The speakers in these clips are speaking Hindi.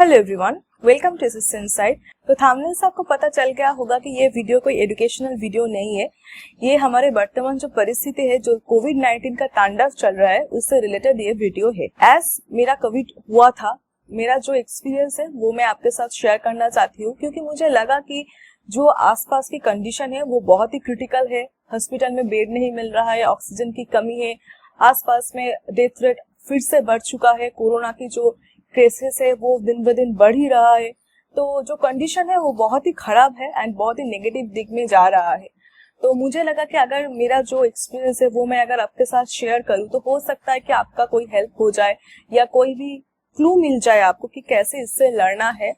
Hello everyone, welcome to SS inside. तो थंबनेल से आपको पता चल गया होगा कि ये वीडियो कोई एजुकेशनल वीडियो नहीं है। ये हमारे वर्तमान जो परिस्थिति है, जो कोविड-19 का तांडव चल रहा है, उससे रिलेटेड ये वीडियो है। एज मेरा कोविड हुआ था, मेरा जो एक्सपीरियंस है वो मैं आपके साथ शेयर करना चाहती हूँ, क्योंकि मुझे लगा कि जो आसपास की कंडीशन है वो बहुत ही क्रिटिकल है। हॉस्पिटल में बेड नहीं मिल रहा है, ऑक्सीजन की कमी है, आसपास में डेथ रेट फिर से बढ़ चुका है, कोरोना की जो केसेस है वो दिन ब दिन बढ़ ही रहा है। तो जो कंडीशन है वो बहुत ही खराब है एंड बहुत ही नेगेटिव दिख में जा रहा है। तो मुझे लगा कि अगर मेरा जो एक्सपीरियंस है वो मैं अगर आपके साथ शेयर करूं तो हो सकता है कि आपका कोई हेल्प हो जाए या कोई भी क्लू मिल जाए आपको कि कैसे इससे लड़ना है।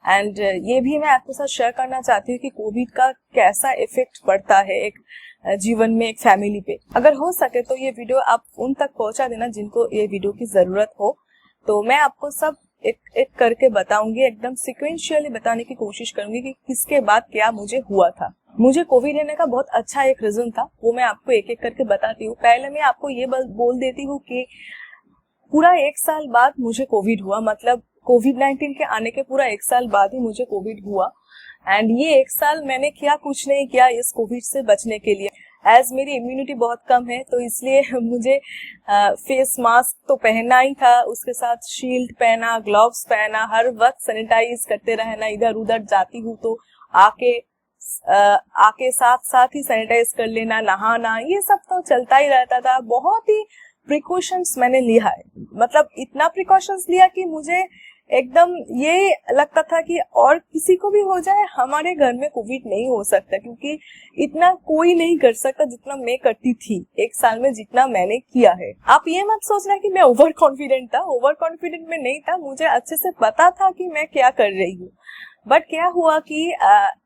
एंड ये भी मैं आपके साथ शेयर करना चाहती हूँ कि कोविड का कैसा इफेक्ट पड़ता है एक जीवन में, एक फैमिली पे। अगर हो सके तो ये वीडियो आप उन तक पहुंचा देना जिनको ये वीडियो की जरूरत हो। तो मैं आपको सब एक एक करके बताऊंगी, एकदम सिक्वेंशियली बताने की कोशिश करूंगी कि किसके बाद क्या मुझे हुआ था। मुझे कोविड लेने का बहुत अच्छा एक रीजन था, वो मैं आपको एक एक करके बताती हूँ। पहले मैं आपको ये बोल देती हूँ कि पूरा 1 साल बाद मुझे कोविड हुआ, मतलब कोविड-19 के आने के पूरा 1 साल बाद ही मुझे कोविड हुआ। एंड ये 1 साल मैंने कुछ नहीं किया इस कोविड से बचने के लिए। एज मेरी इम्यूनिटी बहुत कम है तो इसलिए मुझे फेस मास्क तो पहनना ही था, उसके साथ शील्ड पहना, ग्लव्स पहना, हर वक्त सैनिटाइज करते रहना। इधर उधर जाती हूँ तो आके साथ साथ ही सैनिटाइज कर लेना, नहाना, ये सब तो चलता ही रहता था। बहुत ही प्रिकॉशंस मैंने लिया है, मतलब इतना प्रिकॉशंस लिया कि मुझे एकदम ये लगता था कि और किसी को भी हो जाए, हमारे घर में कोविड नहीं हो सकता, क्योंकि इतना कोई नहीं कर सकता जितना मैं करती थी 1 साल में, जितना मैंने किया है। आप ये मत सोचना कि मैं ओवर कॉन्फिडेंट था, ओवर कॉन्फिडेंट में नहीं था, मुझे अच्छे से पता था कि मैं क्या कर रही हूँ। बट क्या हुआ कि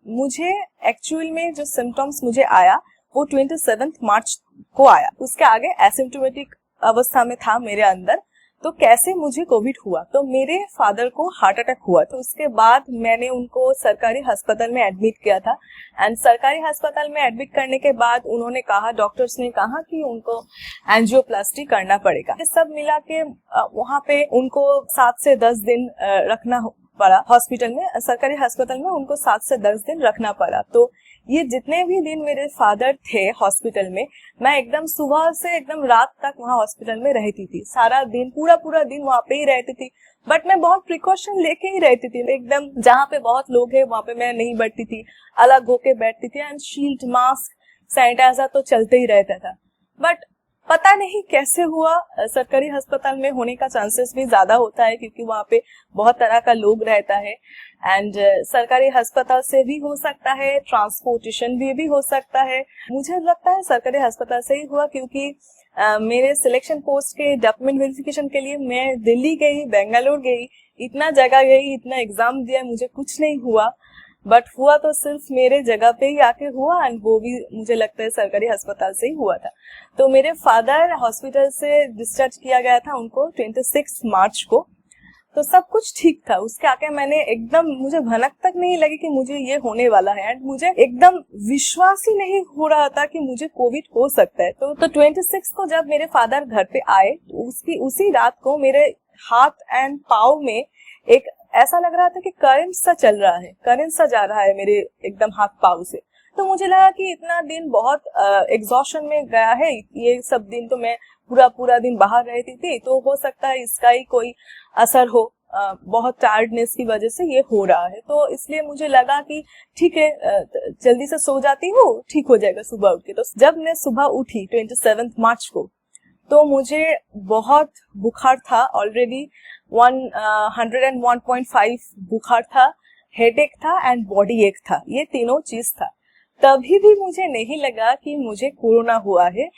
मुझे एक्चुअल में जो सिम्टम्स मुझे आया वो 27 मार्च को आया। उसके आगे एसिम्प्टोमेटिक अवस्था में था मेरे अंदर। तो कैसे मुझे कोविड हुआ, तो मेरे फादर को हार्ट अटैक हुआ, तो उसके बाद मैंने उनको सरकारी अस्पताल में एडमिट किया था। एंड सरकारी अस्पताल में एडमिट करने के बाद उन्होंने कहा, डॉक्टर्स ने कहा कि उनको एंजियोप्लास्टी करना पड़ेगा। ये सब मिला के वहाँ पे उनको 7 से 10 दिन रखना पड़ा हॉस्पिटल में, सरकारी अस्पताल में उनको 7 से 10 दिन रखना पड़ा। तो ये जितने भी दिन मेरे फादर थे हॉस्पिटल में, मैं एकदम सुबह से एकदम रात तक वहाँ हॉस्पिटल में रहती थी, सारा दिन पूरा दिन वहाँ पे ही रहती थी। बट मैं बहुत प्रिकॉशन लेके ही रहती थी, एकदम जहाँ पे बहुत लोग हैं वहाँ पे मैं नहीं बैठती थी, अलग होके बैठती थी। एंड शील्ड, मास्क, सैनिटाइजर तो चलते ही रहता था। बट पता नहीं कैसे हुआ, सरकारी अस्पताल में होने का चांसेस भी ज्यादा होता है क्योंकि वहाँ पे बहुत तरह का लोग रहता है। एंड सरकारी अस्पताल से भी हो सकता है, ट्रांसपोर्टेशन भी हो सकता है। मुझे लगता है सरकारी अस्पताल से ही हुआ, क्योंकि मेरे सिलेक्शन पोस्ट के डॉक्यूमेंट वेरिफिकेशन के लिए मैं दिल्ली गई, बेंगलोर गई, इतना जगह गई, इतना एग्जाम दिया, मुझे कुछ नहीं हुआ। बट हुआ तो सिर्फ मेरे जगह पे ही आके हुआ, एंड वो भी मुझे लगता है सरकारी अस्पताल से ही हुआ था। तो मेरे फादर हॉस्पिटल से डिस्चार्ज किया गया था उनको 26 मार्च को, तो सब कुछ ठीक था। उसके आके मैंने एकदम, मुझे भनक तक नहीं लगी कि मुझे ये होने वाला है, एंड मुझे एकदम विश्वास ही नहीं हो रहा था कि मुझे कोविड हो सकता है। तो 26 को जब मेरे फादर घर पे आए, तो उसी रात को मेरे हाथ एंड पाँव में एक ऐसा लग रहा था कि करंट सा चल रहा है, करंट सा जा रहा है मेरे एकदम हाथ पाँव से। तो मुझे लगा कि इतना दिन बहुत एग्जॉशन में गया है, ये सब दिन तो मैं पूरा दिन बाहर रहती थी, तो हो सकता है इसका ही कोई असर हो, बहुत टायर्डनेस की वजह से ये हो रहा है। तो इसलिए मुझे लगा कि ठीक है, जल्दी से सो जाती हूँ, ठीक हो जाएगा सुबह उठ के। तो जब मैं सुबह उठी 27 मार्च को, तो मुझे बहुत बुखार था, ऑलरेडी 101.5 बुखार था, हेडेक था एंड बॉडी एक था, ये तीनों चीज था। तभी भी मुझे नहीं लगा कि मुझे कोरोना हुआ है,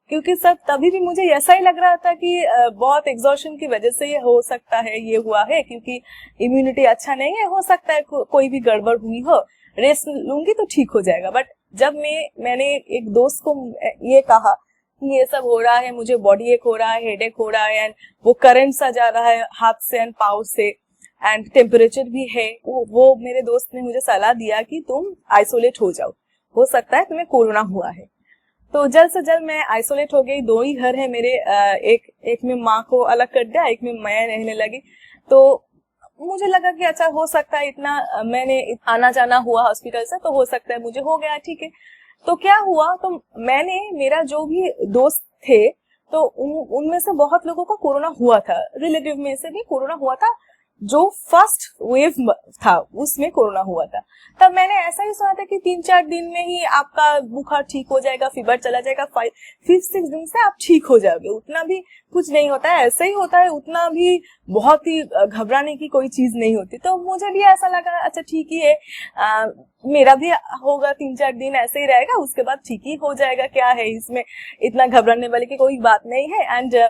क्योंकि सब तभी भी मुझे ऐसा ही लग रहा था कि बहुत एग्जॉशन की वजह से ये हो सकता है, ये हुआ है, क्योंकि इम्यूनिटी अच्छा नहीं है, हो सकता है कोई भी गड़बड़ हुई हो, रेस्ट लूंगी तो ठीक हो जाएगा। बट जब मैंने एक दोस्त को ये कहा कि ये सब हो रहा है, मुझे बॉडी एक हो रहा है, हेडेक हो रहा है, एंड वो करंट सा जा रहा है हाथ से एंड पाँव से, एंड टेम्परेचर भी है, वो मेरे दोस्त ने मुझे सलाह दिया कि तुम आइसोलेट हो सकता है तुम्हें कोरोना हुआ है। तो जल्द से जल्द मैं आइसोलेट हो गई। 2 ही घर है मेरे, एक में माँ को अलग कर दिया, एक में मैं रहने लगी। तो मुझे लगा कि अच्छा हो सकता है, इतना मैंने आना जाना हुआ हॉस्पिटल से तो हो सकता है मुझे हो गया, ठीक है। तो क्या हुआ, तो मैंने, मेरा जो भी दोस्त थे तो उनमें से बहुत लोगों को कोरोना हुआ था, रिलेटिव में से भी कोरोना हुआ था, जो फर्स्ट वेव था उसमें कोरोना हुआ था। तब मैंने ऐसा ही सुना था कि 3-4 दिन में ही आपका बुखार ठीक हो जाएगा, फीवर चला जाएगा, 5-6 दिन से आप ठीक हो जाओगे, उतना भी कुछ नहीं होता है, ऐसा ही होता है, उतना भी बहुत ही घबराने की कोई चीज नहीं होती। तो मुझे भी ऐसा लगा अच्छा ठीक ही है, मेरा भी होगा 3-4 दिन ऐसे ही रहेगा, उसके बाद ठीक ही हो जाएगा, क्या है इसमें, इतना घबराने वाली की कोई बात नहीं है। एंड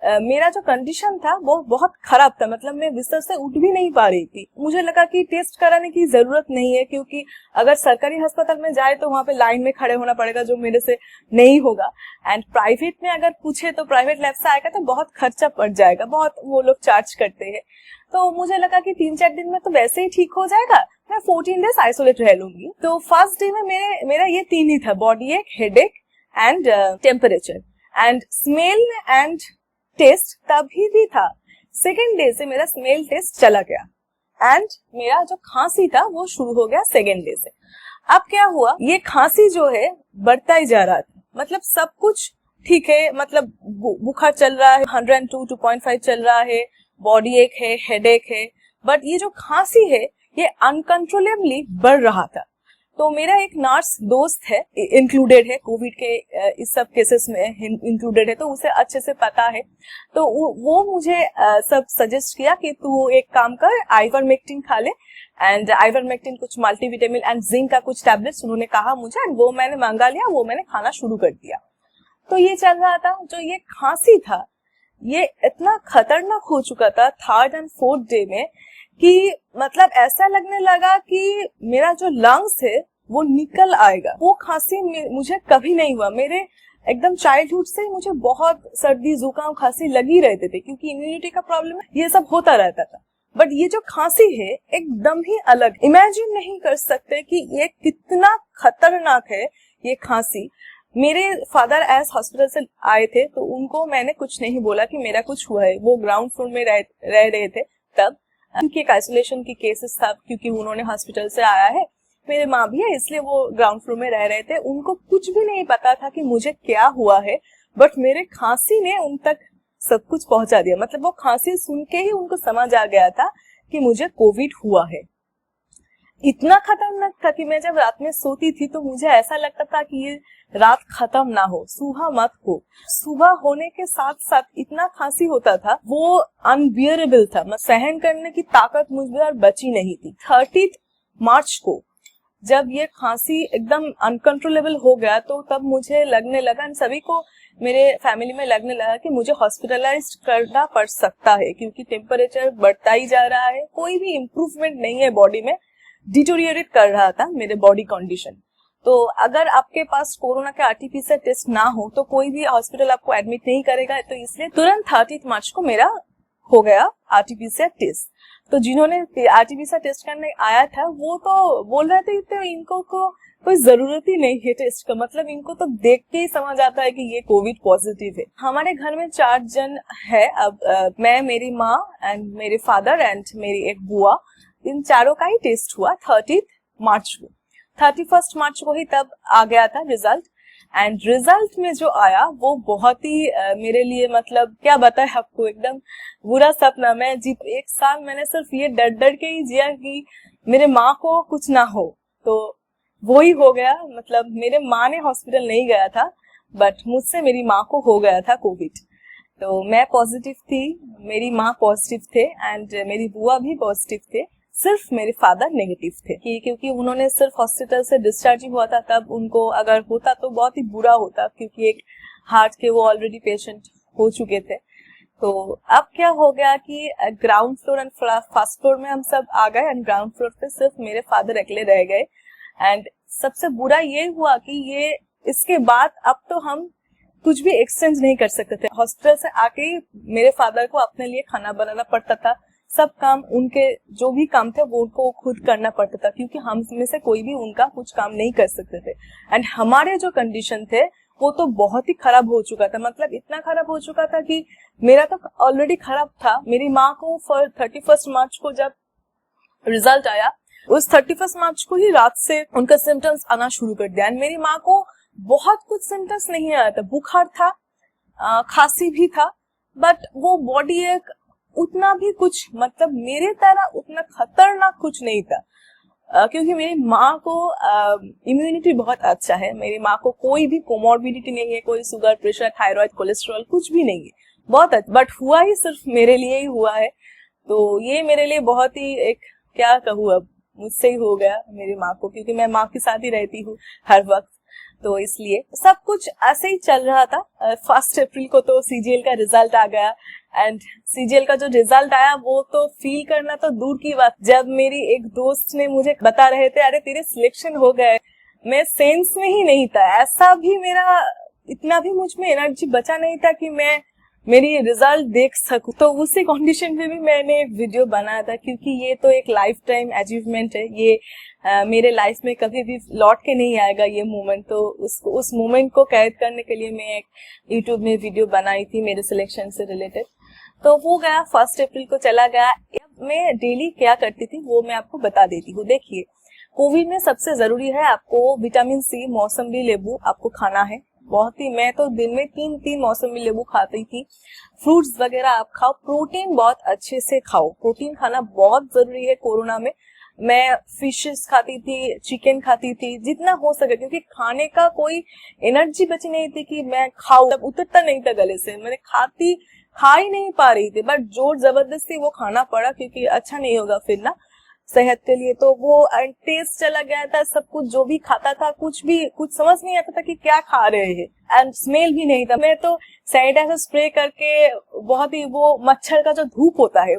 मेरा जो कंडीशन था वो बहुत खराब था, मतलब मैं बिस्तर से उठ भी नहीं पा रही थी। मुझे लगा कि टेस्ट कराने की जरूरत नहीं है, क्योंकि अगर सरकारी अस्पताल में जाए तो वहां पे लाइन में खड़े होना पड़ेगा, जो मेरे से नहीं होगा। एंड प्राइवेट में अगर पूछे तो प्राइवेट लैब से आएगा तो बहुत खर्चा पड़ जाएगा, बहुत वो लोग चार्ज करते हैं। तो मुझे लगा कि 3-4 दिन में तो वैसे ही ठीक हो जाएगा, मैं 14 डेज आइसोलेट रह लूंगी। तो फर्स्ट डे में मेरा ये 3 ही था, बॉडी एक, headache and temperature and smell and taste तभी भी था। सेकेंड डे से मेरा स्मेल टेस्ट चला गया एंड मेरा जो खांसी था वो शुरू हो गया सेकेंड डे से। अब क्या हुआ, ये खांसी जो है बढ़ता ही जा रहा था, मतलब सब कुछ ठीक है, मतलब बुखार चल रहा है, 102.5 चल रहा है, बॉडी एक है, हेडेक है, बट ये जो खांसी है ये अनकंट्रोलेबली बढ़ रहा था। तो मेरा एक नर्स दोस्त है, इंक्लूडेड है, कोविड के इस सब केसेस में इंक्लूडेड है, तो उसे अच्छे से पता है। तो वो मुझे सब सजेस्ट किया कि तू एक काम कर, आइवरमेक्टिन खा ले, एंड आइवरमेक्टिन कुछ मल्टीविटामिन एंड जिंक का कुछ टैबलेट्स उन्होंने कहा मुझे, एंड वो मैंने मंगा लिया, वो मैंने खाना शुरू कर दिया। तो ये चल रहा था। जो ये खांसी था ये इतना खतरनाक हो चुका था 3rd and 4th डे में कि मतलब ऐसा लगने लगा कि मेरा जो लंग्स है वो निकल आएगा। वो खांसी मुझे कभी नहीं हुआ, मेरे एकदम चाइल्डहुड से मुझे बहुत सर्दी जुकाम खांसी लगी रहते थे, क्योंकि इम्यूनिटी का प्रॉब्लम है, ये सब होता रहता था। बट ये जो खांसी है एकदम ही अलग, इमेजिन नहीं कर सकते कि ये कितना खतरनाक है ये खांसी। मेरे फादर एज हॉस्पिटल से आए थे तो उनको मैंने कुछ नहीं बोला कि मेरा कुछ हुआ है, वो ग्राउंड फ्लोर में रह रहे थे तब, उनके एक आइसोलेशन की केसेस था, क्योंकि उन्होंने हॉस्पिटल से आया है, मेरे माँ भी है इसलिए वो ग्राउंड फ्लोर में रह रहे थे, उनको कुछ भी नहीं पता था कि मुझे क्या हुआ है, बट मेरे खांसी ने उन तक सब कुछ पहुंचा दिया। मतलब वो खांसी सुन के ही उनको समझ आ गया था कि मुझे कोविड हुआ है। इतना खतरनाक था कि मैं जब रात में सोती थी तो मुझे ऐसा लगता था कि ये रात खत्म ना हो, सुबह मत हो। सुबह होने के साथ साथ इतना खांसी होता था, वो अनबियरेबल था, मैं सहन करने की ताकत मुझ में बची नहीं थी। 30 मार्च को जब ये खांसी एकदम अनकंट्रोलेबल हो गया तो तब मुझे लगने लगा, सभी को मेरे फैमिली में लगने लगा कि मुझे हॉस्पिटलाइज करना पड़ सकता है, क्योंकि टेम्परेचर बढ़ता ही जा रहा है, कोई भी इम्प्रूवमेंट नहीं है बॉडी में, डिटोरिएट कर रहा था मेरे बॉडी कंडीशन। तो अगर आपके पास कोरोना का आरटीपीसीआर टेस्ट ना हो तो कोई भी हॉस्पिटल आपको एडमिट नहीं करेगा, तो इसलिए तुरंत 30 मार्च को मेरा हो गया आरटीपीसीआर टेस्ट। तो जिन्होंने आरटीपीसीआर टेस्ट करने आया था वो तो बोल रहे थे तो इनको को कोई जरूरत ही नहीं है टेस्ट का, मतलब इनको तो देख के ही समझ आता है कि ये कोविड पॉजिटिव है। हमारे घर में 4 जन है, अब मैं, मेरी माँ एंड मेरे फादर एंड मेरी एक बुआ, इन चारों का ही टेस्ट हुआ 30 मार्च को। 31 मार्च को ही तब आ गया था रिजल्ट, एंड रिजल्ट में जो आया वो बहुत ही मेरे लिए, मतलब क्या बताए आपको, एकदम बुरा सपना। मैं एक साल मैंने सिर्फ ये डर डर के ही जिया कि मेरे माँ को कुछ ना हो, तो वो ही हो गया। मतलब मेरे माँ ने हॉस्पिटल नहीं गया था, बट मुझसे मेरी माँ को हो गया था कोविड। तो मैं पॉजिटिव थी, मेरी माँ पॉजिटिव थे एंड मेरी बुआ भी पॉजिटिव थे, सिर्फ मेरे फादर नेगेटिव थे, क्योंकि उन्होंने सिर्फ हॉस्पिटल से डिस्चार्ज ही हुआ था, तब उनको अगर होता तो बहुत ही बुरा होता, क्योंकि एक हार्ट के वो ऑलरेडी पेशेंट हो चुके थे। तो अब क्या हो गया कि ground floor and first floor में हम सब आ गए, एंड ग्राउंड फ्लोर पे सिर्फ मेरे फादर अकेले रह गए। एंड सबसे बुरा ये हुआ कि ये इसके बाद अब तो हम कुछ भी एक्सचेंज नहीं कर सकते थे। हॉस्पिटल से आके ही मेरे फादर को अपने लिए खाना बनाना पड़ता था, सब काम उनके जो भी काम थे वो उनको खुद करना पड़ता था, क्योंकि हम में से कोई भी उनका कुछ काम नहीं कर सकते थे। एंड हमारे जो कंडीशन थे वो तो बहुत ही खराब हो चुका था, मतलब इतना खराब हो चुका था कि मेरा तो ऑलरेडी खराब था। मेरी माँ को 31 मार्च को जब रिजल्ट आया, उस 31 मार्च को ही रात से उनका सिम्टम्स आना शुरू कर दिया। एंड मेरी माँ को बहुत कुछ सिम्टम्स नहीं आया था, बुखार था, खांसी भी था, बट वो बॉडी एक उतना भी कुछ, मतलब मेरे तरह उतना खतरनाक कुछ नहीं था, क्योंकि मेरी माँ को इम्यूनिटी बहुत अच्छा है। मेरी माँ को कोई भी कोमोर्बिडिटी नहीं है, कोई शुगर, प्रेशर, थायराइड, कोलेस्ट्रॉल कुछ भी नहीं है, बहुत अच्छा। बट हुआ ही सिर्फ मेरे लिए ही हुआ है, तो ये मेरे लिए बहुत ही एक, क्या कहूँ, अब मुझसे ही हो गया मेरी माँ को, क्योंकि मैं माँ के साथ ही रहती हूँ हर वक्त, तो इसलिए सब कुछ ऐसे ही चल रहा था। 1 अप्रैल को तो सीजीएल का रिजल्ट आ गया, एंड सीजीएल का जो रिजल्ट आया वो तो फील करना तो दूर की बात। जब मेरी एक दोस्त ने मुझे बता रहे थे, अरे तेरे सिलेक्शन हो गए, मैं सेंस में ही नहीं था, ऐसा भी मेरा इतना भी मुझ में एनर्जी बचा नहीं था कि मैं मेरी रिजल्ट देख सकूं। तो उसी कंडीशन में भी मैंने वीडियो बनाया था, क्योंकि ये तो एक लाइफ टाइम अचीवमेंट है, ये मेरे लाइफ में कभी भी लौट के नहीं आएगा ये मोमेंट। तो उस मोमेंट को कैद करने के लिए मैं एक यूट्यूब में वीडियो बनाई थी मेरे सिलेक्शन से रिलेटेड। तो वो गया, 1 अप्रैल को चला गया। मैं डेली क्या करती थी वो मैं आपको बता देती हूँ। देखिए, कोविड में सबसे जरूरी है आपको विटामिन सी, मौसमी लेबू आपको खाना है बहुत ही। मैं तो दिन में 3 मौसमी लेबू खाती थी। फ्रूट्स वगैरह आप खाओ, प्रोटीन बहुत अच्छे से खाओ, प्रोटीन खाना बहुत जरूरी है कोरोना में। मैं फिशेस खाती थी, चिकन खाती थी जितना हो सके, क्योंकि खाने का कोई एनर्जी बची नहीं थी कि मैं खाऊं, तब उतरता नहीं था गले से, मैंने खा ही नहीं पा रही थी, बट जोर जबरदस्ती वो खाना पड़ा, क्योंकि अच्छा नहीं होगा फिर ना सेहत के लिए। तो वो टेस्ट चला गया था, सब कुछ जो भी खाता था कुछ समझ नहीं आता था कि क्या खा रहे हैं, एंड स्मेल भी नहीं था। मैं तो सैनिटाइजर स्प्रे करके बहुत ही, वो मच्छर का जो धूप होता है,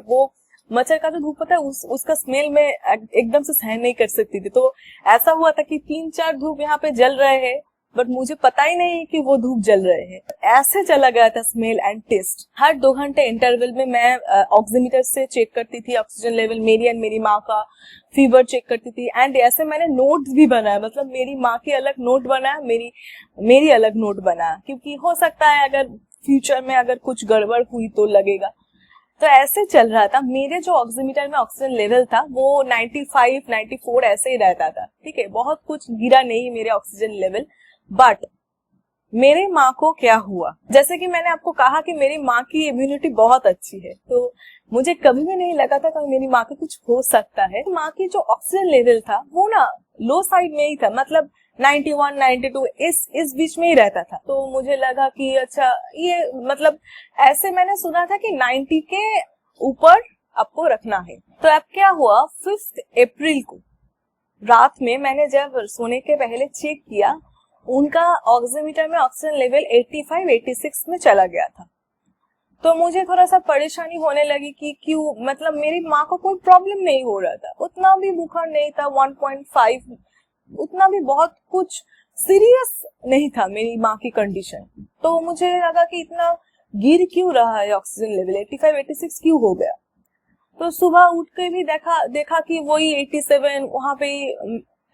उसका स्मेल में एकदम से सहन नहीं कर सकती थी। तो ऐसा हुआ था कि 3-4 धूप यहाँ पे जल रहे हैं, बट मुझे पता ही नहीं कि वो धूप जल रहे हैं। ऐसे चला गया था स्मेल एंड टेस्ट। हर 2 घंटे इंटरवल में मैं ऑक्सीमीटर से चेक करती थी ऑक्सीजन लेवल, मेरी एंड मेरी माँ का फीवर चेक करती थी। एंड ऐसे मैंने नोट्स भी बनाया, मतलब मेरी माँ की अलग नोट बनाया, मेरी अलग नोट बनाया, क्योंकि हो सकता है अगर फ्यूचर में अगर कुछ गड़बड़ हुई तो लगेगा। तो ऐसे चल रहा था। मेरे जो ऑक्सीमीटर में ऑक्सीजन लेवल था वो 95, 94 ऐसे ही रहता था, ठीक है, बहुत कुछ गिरा नहीं मेरे ऑक्सीजन लेवल। बट मेरे माँ को क्या हुआ, जैसे कि मैंने आपको कहा कि मेरी माँ की इम्यूनिटी बहुत अच्छी है, तो मुझे कभी भी नहीं लगा था कि मेरी माँ को कुछ हो सकता है। माँ की जो ऑक्सीजन लेवल था वो ना लो साइड में ही था, मतलब 91, 92 इस बीच में ही रहता था। तो मुझे लगा कि अच्छा, ये मतलब ऐसे मैंने सुना था कि 90 के ऊपर आपको रखना है। तो अब क्या हुआ, 5 अप्रैल को रात में मैंने जब सोने के पहले चेक किया, उनका ऑक्सीमीटर में ऑक्सीजन लेवल 85, 86 में चला गया था। तो मुझे थोड़ा सा परेशानी होने लगी कि क्यों, मतलब मेरी माँ को कोई प्रॉब्लम नहीं हो रहा था, उतना भी बुखार नहीं था, 1.5, उतना भी बहुत कुछ सीरियस नहीं था मेरी माँ की कंडीशन। तो मुझे लगा कि इतना गिर क्यों रहा है ऑक्सीजन लेवल, 85, 86 क्यों हो गया। तो सुबह उठ के भी देखा कि वही 87 वहां पे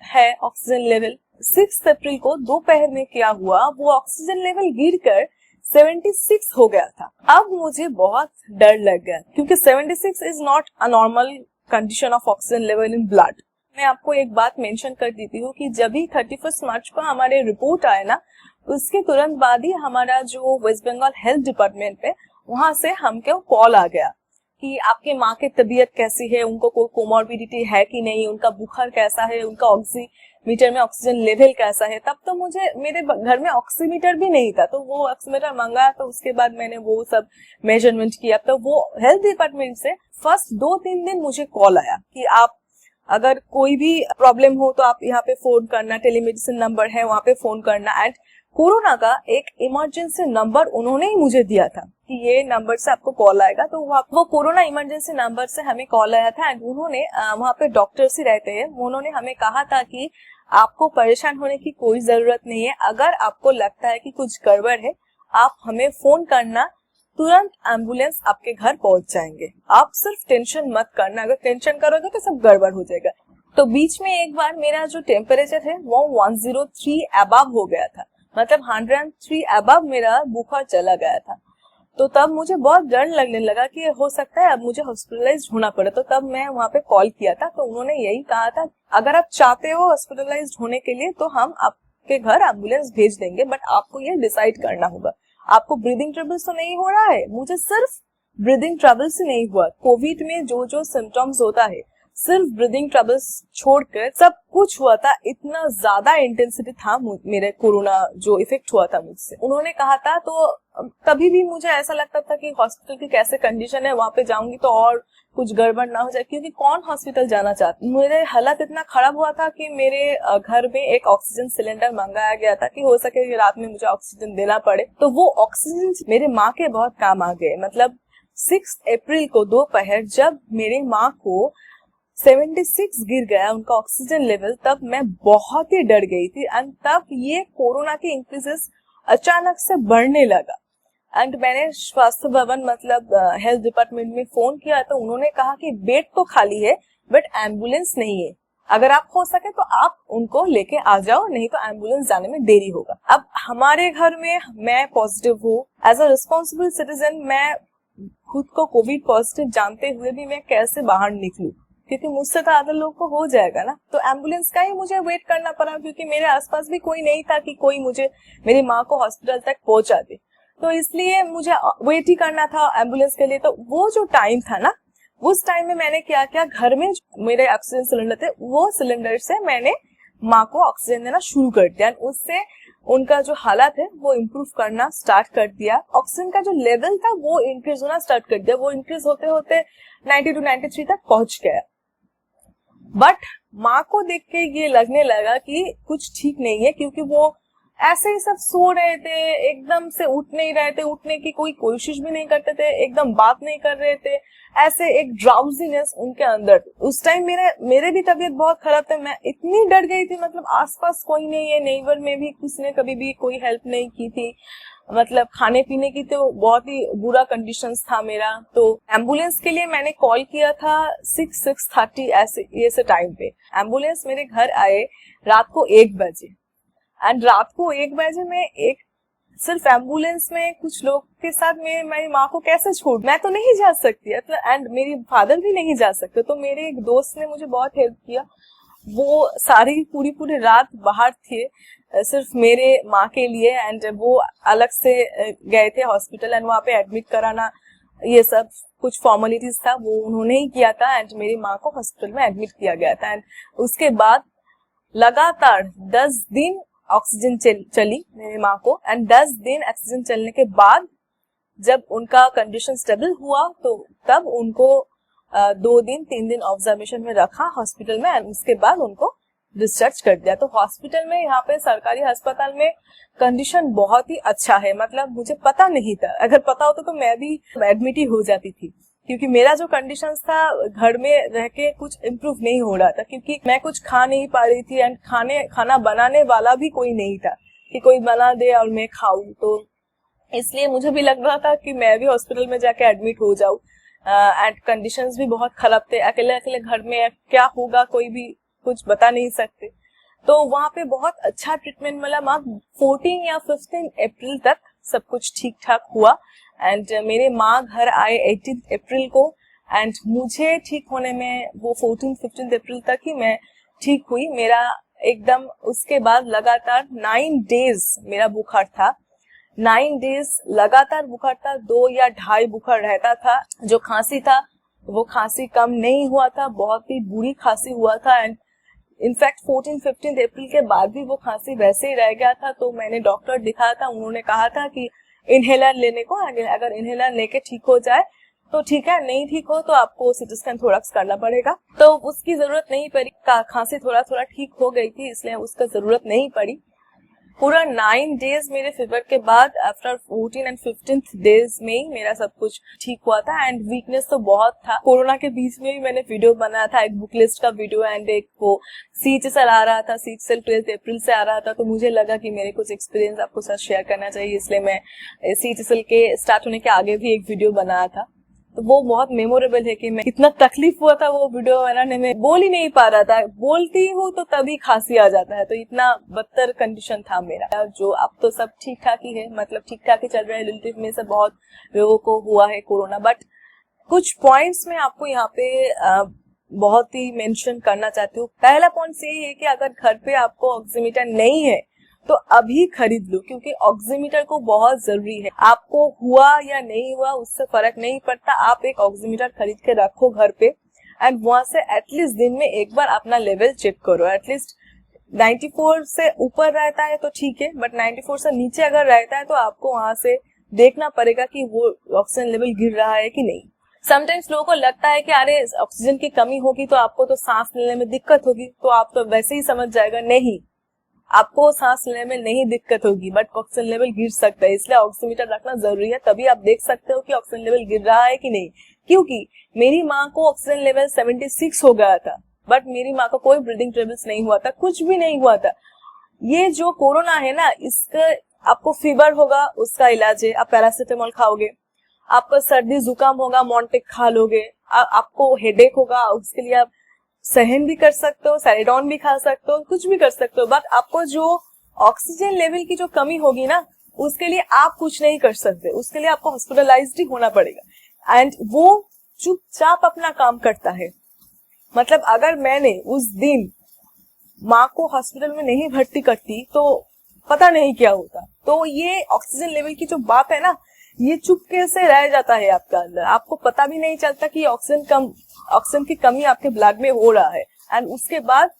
है ऑक्सीजन लेवल। 6 अप्रैल को दोपहर में क्या हुआ, वो ऑक्सीजन लेवल गिरकर 76 हो गया था। अब मुझे बहुत डर लग गया, क्योंकि 76 is not a normal condition of oxygen level in blood. मैं आपको एक बात मेंशन कर देती हूँ कि जब भी 31 मार्च को हमारे रिपोर्ट आए ना, उसके तुरंत बाद ही हमारा जो वेस्ट बंगाल हेल्थ डिपार्टमेंट है वहां से हमको कॉल आ गया कि आपके माँ की तबीयत कैसी है, उनको कोई कोमोर्बिडिटी है कि नहीं, उनका बुखार कैसा है, उनका ऑक्सीमीटर में ऑक्सीजन लेवल कैसा है। तब तो मुझे, मेरे घर में ऑक्सीमीटर भी नहीं था, तो वो ऑक्सीमीटर मंगाया, तो उसके बाद मैंने वो सब मेजरमेंट किया। तो वो हेल्थ डिपार्टमेंट से फर्स्ट 2-3 दिन मुझे कॉल आया कि आप अगर कोई भी प्रॉब्लम हो तो आप यहाँ पे फोन करना, टेलीमेडिसिन नंबर है वहाँ पे फोन करना। एंड कोरोना का एक इमरजेंसी नंबर उन्होंने ही मुझे दिया था कि ये नंबर से आपको कॉल आएगा। तो वो कोरोना इमरजेंसी नंबर से हमें कॉल आया था। एंड उन्होंने, वहाँ पे डॉक्टर्स ही रहते हैं, उन्होंने हमें कहा था कि आपको परेशान होने की कोई जरूरत नहीं है, अगर आपको लगता है कि कुछ गड़बड़ है आप हमें फोन करना, तुरंत एम्बुलेंस आपके घर पहुंच जाएंगे, आप सिर्फ टेंशन मत करना, अगर टेंशन करोगे तो सब गड़बड़ हो जाएगा। तो बीच में एक बार मेरा जो टेम्परेचर है वो 103 अबव हो गया था। मतलब 103 अबव मेरा बुखार चला गया था। तो तब मुझे बहुत डर लगने लगा कि हो सकता है अब मुझे हॉस्पिटलाइज होना पड़े। तो तब मैं वहां पे कॉल किया था, तो उन्होंने यही कहा था अगर आप चाहते हो हॉस्पिटलाइज होने के लिए तो हम आपके घर एम्बुलेंस भेज देंगे, बट आपको ये डिसाइड करना होगा आपको ब्रीदिंग ट्रबल्स तो नहीं हो रहा है। मुझे सिर्फ ब्रीदिंग ट्रबल्स ही नहीं हुआ, कोविड में जो जो सिम्टम्स होता है सिर्फ ब्रीदिंग ट्रबल्स छोड़कर सब कुछ हुआ था। इतना ज्यादा इंटेंसिटी था मेरे कोरोना जो इफेक्ट हुआ था मुझसे, उन्होंने कहा था। तो तभी भी मुझे ऐसा लगता था कि हॉस्पिटल की कैसे कंडीशन है, वहां पे जाऊंगी तो और कुछ गड़बड़ ना हो जाए, क्योंकि कौन हॉस्पिटल जाना चाहता। मेरे हालत इतना खराब हुआ था कि मेरे घर में एक ऑक्सीजन सिलेंडर मंगाया गया था कि हो सके कि रात में मुझे ऑक्सीजन देना पड़े। तो वो ऑक्सीजन मेरे माँ के बहुत काम आ गए। मतलब 6 अप्रैल को दोपहर जब मेरी माँ को 76 गिर गया उनका ऑक्सीजन लेवल, तब मैं बहुत ही डर गई थी। एंड तब ये कोरोना के इंक्रीजेस अचानक से बढ़ने लगा। एंड मैंने स्वास्थ्य भवन मतलब हेल्थ डिपार्टमेंट में फोन किया, तो उन्होंने कहा कि बेड तो खाली है बट एम्बुलेंस नहीं है, अगर आप हो सके तो आप उनको लेके आ जाओ, नहीं तो एम्बुलेंस जाने में देरी होगा। अब हमारे घर में मैं पॉजिटिव हूँ, एज अ रिस्पॉन्सिबल सिटीजन मैं खुद को कोविड पॉजिटिव जानते हुए भी मैं कैसे बाहर निकलूं, क्योंकि मुझसे तो अदर लोग को हो जाएगा ना। तो एम्बुलेंस का ही मुझे वेट करना पड़ा, क्योंकि मेरे आसपास भी कोई नहीं था कि कोई मुझे मेरी माँ को हॉस्पिटल तक पहुंचा दे। तो इसलिए मुझे वेट ही करना था एम्बुलेंस के लिए। तो वो जो टाइम था ना, उस टाइम में मैंने क्या किया, घर में मेरे ऑक्सीजन सिलेंडर थे, वो सिलेंडर से मैंने माँ को ऑक्सीजन देना शुरू कर दिया। उससे उनका जो हालत है वो इम्प्रूव करना स्टार्ट कर दिया। ऑक्सीजन का जो लेवल था वो इंक्रीज होना स्टार्ट कर दिया। वो इंक्रीज होते होते 90 to 93 तक पहुंच गया। बट माँ को देख के ये लगने लगा कि कुछ ठीक नहीं है, क्योंकि वो ऐसे ही सब सो रहे थे, एकदम से उठ नहीं रहे थे, उठने की कोई कोशिश भी नहीं करते थे, एकदम बात नहीं कर रहे थे, ऐसे एक ड्राउजीनेस उनके अंदर। उस टाइम मेरे भी तबीयत बहुत खराब था, मैं इतनी डर गई थी। मतलब आसपास कोई नहीं है, नेबर में भी किसी ने कभी भी कोई हेल्प नहीं की थी। मतलब खाने पीने की तो बहुत ही बुरा कंडीशंस था मेरा। तो एम्बुलेंस के लिए मैंने कॉल किया था 6:30 ऐसे टाइम पे। एम्बुलेंस मेरे घर आए रात को 1 बजे। एंड रात को 1 बजे में एक सिर्फ एम्बुलेंस में कुछ लोग के साथ में मेरी माँ को कैसे छोड़, मैं तो नहीं जा सकती, एंड मेरी फादर भी नहीं जा सकते। तो मेरे एक दोस्त ने मुझे बहुत हेल्प किया। वो सारी पूरी रात बाहर थे सिर्फ मेरे माँ के लिए। एंड वो अलग से गए थे हॉस्पिटल, एंड वहाँ पे एडमिट कराना ये सब कुछ फॉर्मेलिटीज था वो उन्होंने ही किया था। एंड मेरी माँ को हॉस्पिटल में एडमिट किया गया था। एंड उसके बाद लगातार 10 दिन ऑक्सीजन चली मेरी माँ को। एंड 10 दिन ऑक्सीजन चलने के बाद जब उनका कंडीशन स्टेबल हुआ, तो तब उनको 2-3 दिन ऑब्जर्वेशन में रखा हॉस्पिटल में। एंड उसके बाद उनको डिस्चार्ज कर दिया। तो हॉस्पिटल में, यहाँ पे सरकारी अस्पताल में कंडीशन बहुत ही अच्छा है। मतलब मुझे पता नहीं था, अगर पता होता तो मैं भी एडमिट ही हो जाती थी, क्योंकि मेरा जो कंडीशंस था घर में रह के कुछ इम्प्रूव नहीं हो रहा था, क्योंकि मैं कुछ खा नहीं पा रही थी। एंड खाना बनाने वाला भी कोई नहीं था कि कोई बना दे और मैं खाऊं। तो इसलिए मुझे भी लग रहा था कि मैं भी हॉस्पिटल में जाके एडमिट हो जाऊं। एंड कंडीशंस भी बहुत खराब थे। अकेले अकेले घर में क्या होगा कोई भी कुछ बता नहीं सकते। तो वहां पे बहुत अच्छा ट्रीटमेंट मिला। 14 या 15 अप्रैल तक सब कुछ ठीक ठाक हुआ। एंड मेरे माँ घर आए 18 अप्रैल को। एंड मुझे ठीक होने में वो 14-15 अप्रैल तक ही मैं ठीक हुई। मेरा एकदम उसके बाद लगातार 9 डेज मेरा बुखार था। 9 डेज लगातार बुखार था। 2 या 2.5 बुखार रहता था। जो खांसी था वो खांसी कम नहीं हुआ था, बहुत ही बुरी खांसी हुआ था। एंड इनफैक्ट 14-15 अप्रैल के बाद भी वो खांसी वैसे ही रह गया था। तो मैंने डॉक्टर दिखाया था, उन्होंने कहा था कि इनहेलर लेने को, अगर इनहेलर लेके ठीक हो जाए तो ठीक है, नहीं ठीक हो तो आपको सीटी स्कैन थोरैक्स करना पड़ेगा। तो उसकी जरूरत नहीं पड़ी, खांसी थोड़ा ठीक हो गई थी, इसलिए उसका जरूरत नहीं पड़ी। पूरा 9 डेज मेरे फीवर के बाद आफ्टर 14 एंड 15th डेज में ही मेरा सब कुछ ठीक हुआ था। एंड वीकनेस तो बहुत था। कोरोना के बीच में भी मैंने वीडियो बनाया था, एक बुक लिस्ट का वीडियो, एंड एक वो CHSL आ रहा था, CHSL 12 अप्रैल से आ रहा था। तो मुझे लगा कि मेरे कुछ एक्सपीरियंस आपको साथ शेयर करना चाहिए, इसलिए मैं CHSL के स्टार्ट होने के आगे भी एक वीडियो बनाया था। तो वो बहुत मेमोरेबल है कि मैं इतना तकलीफ हुआ था वो वीडियो बनाने में, बोल ही नहीं पा रहा था, बोलती हूँ तो तभी खांसी आ जाता है, तो इतना बदतर कंडीशन था मेरा। जो अब तो सब ठीक ठाक ही है, मतलब ठीक ठाक ही चल रहा है। रिलेटिव में से बहुत लोगों को हुआ है कोरोना, बट कुछ पॉइंट्स में आपको यहाँ पे बहुत ही मेंशन करना चाहती हूँ। पहला पॉइंट ये है कि अगर घर पे आपको ऑक्सीमीटर नहीं है तो अभी खरीद लो, क्योंकि ऑक्सीमीटर को बहुत जरूरी है। आपको हुआ या नहीं हुआ उससे फर्क नहीं पड़ता, आप एक ऑक्सीमीटर खरीद के रखो घर पे, एंड वहां से एटलीस्ट दिन में एक बार अपना लेवल चेक करो। एटलीस्ट 94 से ऊपर रहता है तो ठीक है, बट 94 से नीचे अगर रहता है तो आपको वहां से देखना पड़ेगा कि वो ऑक्सीजन लेवल गिर रहा है कि नहीं। समटाइम्स लोगों को लगता है कि अरे ऑक्सीजन की कमी होगी तो आपको तो सांस लेने में दिक्कत होगी, तो आप तो वैसे ही समझ जाएगा, नहीं, आपको सांस लेने में नहीं दिक्कत होगी, बट ऑक्सीजन लेवल गिर सकता है, इसलिए ऑक्सीमीटर रखना जरूरी है। तभी आप देख सकते हो कि ऑक्सीजन लेवल गिर रहा है कि नहीं। क्योंकि मेरी माँ को ऑक्सीजन लेवल 76 हो गया था, बट मेरी माँ को कोई ब्रीदिंग ट्रबल्स नहीं हुआ था, कुछ भी नहीं हुआ था। ये जो कोरोना है ना, इसका आपको फीवर होगा, उसका इलाज है, आप पैरासिटामोल खाओगे। आपको सर्दी जुकाम होगा, मॉन्टेक खा लोगे। आपको हेडेक होगा, उसके लिए आप सहन भी कर सकते हो, सैरिडॉन भी खा सकते हो, कुछ भी कर सकते हो, बट आपको जो ऑक्सीजन लेवल की जो कमी होगी ना, उसके लिए आप कुछ नहीं कर सकते, उसके लिए आपको हॉस्पिटलाइज्ड ही होना पड़ेगा। एंड वो चुपचाप अपना काम करता है। मतलब अगर मैंने उस दिन माँ को हॉस्पिटल में नहीं भर्ती करती तो पता नहीं क्या होता। तो ये ऑक्सीजन लेवल की जो बात है ना, ये चुपके से रह जाता है आपका अंदर, आपको पता भी नहीं चलता कि ऑक्सीजन की कमी आपके ब्लड में हो रहा है, एंड उसके बाद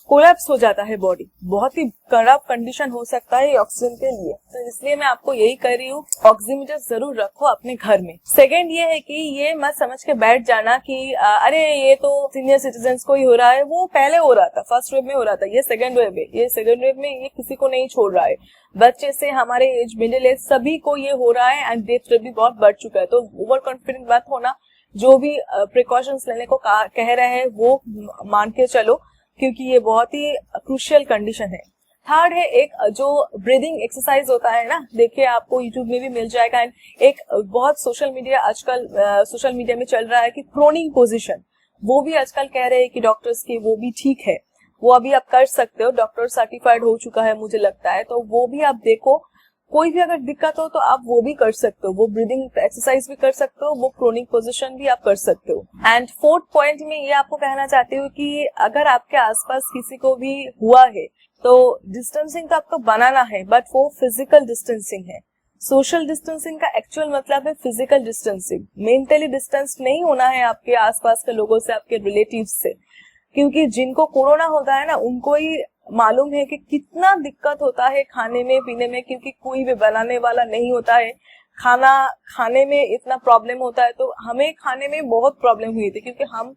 कोलैप्स हो जाता है बॉडी। बहुत ही खराब कंडीशन हो सकता है ऑक्सीजन के लिए, तो इसलिए मैं आपको यही कह रही हूँ, ऑक्सीमीटर जरूर रखो अपने घर में। सेकेंड ये है कि ये मत समझ के बैठ जाना कि अरे ये तो सीनियर सिटीजन्स को ही हो रहा है, वो पहले हो रहा था, फर्स्ट वेव में हो रहा था, ये सेकेंड वेव है, ये सेकेंड वेव में ये किसी को नहीं छोड़ रहा है। बच्चे से हमारे एज, मिडिल एज, सभी को ये हो रहा है, एंड डेथ रेट भी बहुत बढ़ चुका है। तो ओवर कॉन्फिडेंट मत होना, जो भी प्रिकॉशंस लेने को कह रहे हैं वो मान के चलो, क्योंकि ये बहुत ही क्रूशियल कंडीशन है। थर्ड है एक जो ब्रीदिंग एक्सरसाइज होता है ना, देखिए आपको यूट्यूब में भी मिल जाएगा, एंड एक बहुत सोशल मीडिया आजकल सोशल मीडिया में चल रहा है कि प्रोनिंग पोजीशन, वो भी आजकल कह रहे हैं कि डॉक्टर्स की, वो भी ठीक है, वो अभी आप कर सकते हो, डॉक्टर सर्टिफाइड हो चुका है मुझे लगता है, तो वो भी आप देखो। कोई भी अगर दिक्कत हो तो आप वो भी कर सकते हो, वो ब्रीदिंग एक्सरसाइज भी कर सकते हो, वो प्रोनिंग पोजीशन भी आप कर सकते हो। एंड फोर्थ पॉइंट में ये आपको कहना चाहती हूँ कि अगर आपके आसपास किसी को भी हुआ है तो डिस्टेंसिंग तो आपको बनाना है, बट वो फिजिकल डिस्टेंसिंग है। सोशल डिस्टेंसिंग का एक्चुअल मतलब है फिजिकल डिस्टेंसिंग। मेंटली डिस्टेंस नहीं होना है आपके आसपास के लोगों से, आपके रिलेटिव्स से, क्योंकि जिनको कोरोना होता है ना, उनको ही मालूम है कि कितना दिक्कत होता है खाने में पीने में, क्योंकि कोई भी बनाने वाला नहीं होता है। खाना खाने में इतना प्रॉब्लम होता है, तो हमें खाने में बहुत प्रॉब्लम हुई थी, क्योंकि हम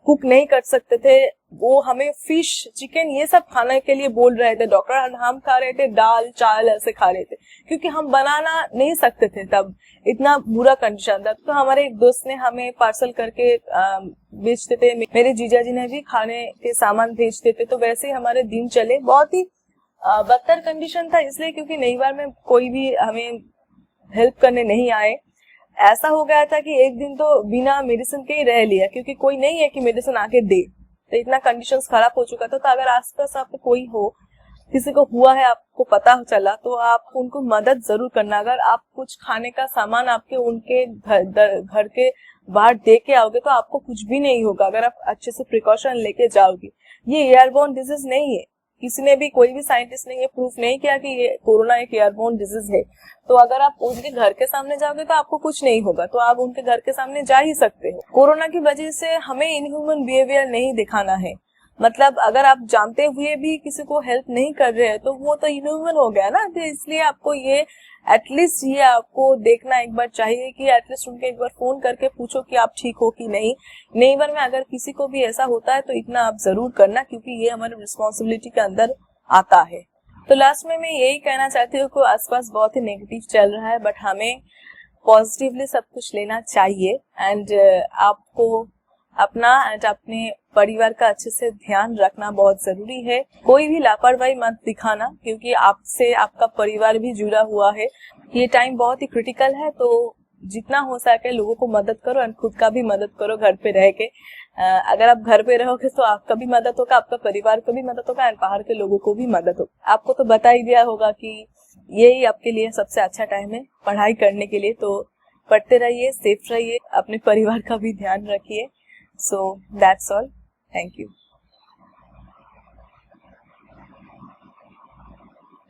कुक नहीं कर सकते थे। वो हमें फिश, चिकन ये सब खाने के लिए बोल रहे थे डॉक्टर, हम खा रहे थे दाल चावल ऐसे खा रहे थे, क्योंकि हम बनाना नहीं सकते थे, तब इतना बुरा कंडीशन था। तो हमारे एक दोस्त ने हमें पार्सल करके बेचते थे, मेरे जीजा जी ने भी खाने के सामान भेजते थे, तो वैसे ही हमारे दिन चले। बहुत ही बदतर कंडीशन था, इसलिए क्योंकि नई बार में कोई भी हमें हेल्प करने नहीं आए। ऐसा हो गया था कि एक दिन तो बिना मेडिसिन के ही रह लिया, क्योंकि कोई नहीं है कि मेडिसिन आके दे, तो इतना कंडीशंस खराब हो चुका था। तो अगर आसपास आपको कोई हो, किसी को हुआ है, आपको पता चला, तो आप उनको मदद जरूर करना। अगर आप कुछ खाने का सामान आपके उनके घर के बाहर दे के आओगे तो आपको कुछ भी नहीं होगा, अगर आप अच्छे से प्रिकॉशन लेके जाओगे। ये एयरबोर्न डिजीज नहीं है, किसी ने भी, कोई भी साइंटिस्ट ने ये प्रूफ नहीं किया कि ये कोरोना एक एयरबोर्न डिजीज है। तो अगर आप उनके घर के सामने जाओगे तो आपको कुछ नहीं होगा, तो आप उनके घर के सामने जा ही सकते हो। कोरोना की वजह से हमें इनह्यूमन बिहेवियर नहीं दिखाना है। मतलब अगर आप जानते हुए भी किसी को हेल्प नहीं कर रहे हैं तो वो तो इनह्यूमन हो गया ना। तो इसलिए आपको ये एटलीस्ट ये आपको देखना एक बार चाहिए कि एटलीस्ट उनके एक बार फोन करके पूछो कि आप ठीक हो कि नहीं। नई बार में अगर किसी को भी ऐसा होता है तो इतना आप जरूर करना, क्योंकि ये हमारे रिस्पॉन्सिबिलिटी के अंदर आता है। तो लास्ट में मैं यही कहना चाहती हूँ कि आसपास बहुत ही नेगेटिव चल रहा है, बट हमें पॉजिटिवली सब कुछ लेना चाहिए। एंड आपको अपना एंड अपने परिवार का अच्छे से ध्यान रखना बहुत जरूरी है। कोई भी लापरवाही मत दिखाना, क्योंकि आपसे आपका परिवार भी जुड़ा हुआ है। ये टाइम बहुत ही क्रिटिकल है, तो जितना हो सके लोगों को मदद करो और खुद का भी मदद करो घर पे रह के। अगर आप घर पे रहोगे तो आपका भी मदद होगा, आपका परिवार को भी मदद होगा और बाहर के लोगों को भी मदद होगा। आपको तो बता ही दिया होगा कि यही आपके लिए सबसे अच्छा टाइम है पढ़ाई करने के लिए। तो पढ़ते रहिए, सेफ रहिए, अपने परिवार का भी ध्यान रखिए। So that's all, thank you.